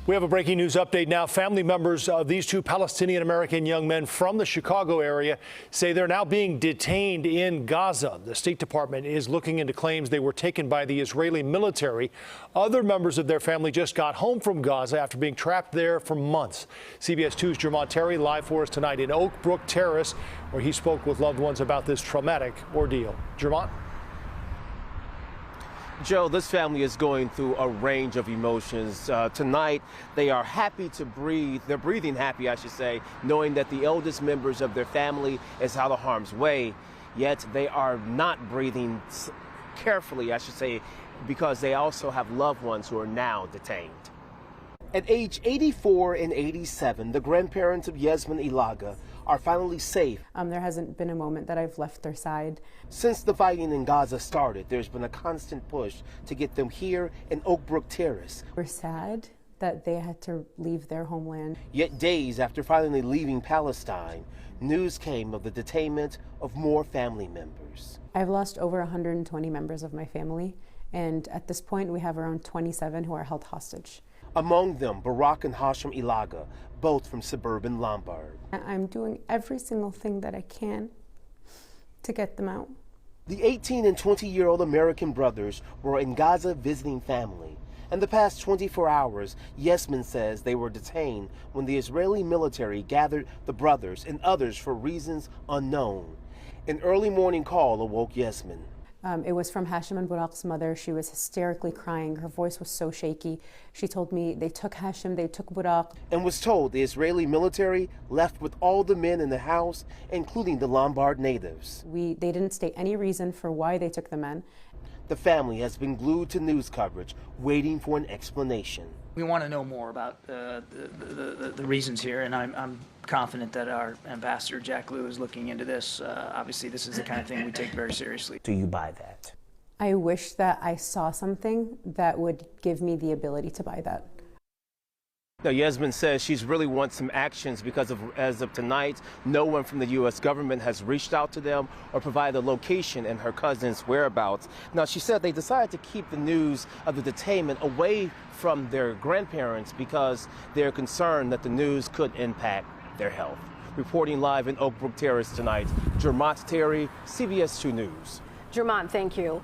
We have a breaking news update now. Family members of these two Palestinian-American young men from the Chicago area say they're now being detained in Gaza. The State Department is looking into claims they were taken by the Israeli military. Other members of their family just got home from Gaza after being trapped there for months. CBS 2's Jermont Terry live for us tonight in Oak Brook Terrace, where he spoke with loved ones about this traumatic ordeal. Jermont? Joe, this family is going through a range of emotions. Tonight, they are happy to breathe. They're breathing happy, I should say, knowing that the eldest members of their family is out of harm's way. Yet they are not breathing carefully, I should say, because they also have loved ones who are now detained. At age 84 and 87, the grandparents of Yasmin Ilaga are finally safe. There hasn't been a moment that I've left their side. Since the fighting in Gaza started, there's been a constant push to get them here in Oak Brook Terrace. We're sad that they had to leave their homeland. Yet days after finally leaving Palestine, news came of the detainment of more family members. I've lost over 120 members of my family, and at this point we have around 27 who are held hostage. Among them, Barak and Hashim Ilaga, both from suburban Lombard. I'm doing every single thing that I can to get them out. The 18 and 20-year-old American brothers were in Gaza visiting family. In the past 24 hours, Yasmin says they were detained when the Israeli military gathered the brothers and others for reasons unknown. An early morning call awoke Yasmin. It was from Hashim and Burak's mother. She was hysterically crying. Her voice was so shaky. She told me they took Hashim, they took Burak. And was told the Israeli military left with all the men in the house, including the Lombard natives. They didn't state any reason for why they took the men. The family has been glued to news coverage, waiting for an explanation. We want to know more about the reasons here, and I'm confident that our ambassador, Jack Lew, is looking into this. Obviously, this is the kind of thing we take very seriously. Do you buy that? I wish that I saw something that would give me the ability to buy that. Now, Yasmin says she's really wants some actions because as of tonight, no one from the U.S. government has reached out to them or provided a location in her cousin's whereabouts. Now, she said they decided to keep the news of the detainment away from their grandparents because they're concerned that the news could impact their health. Reporting live in Oak Brook Terrace tonight, Jermont Terry, CBS 2 News. Jermont, thank you.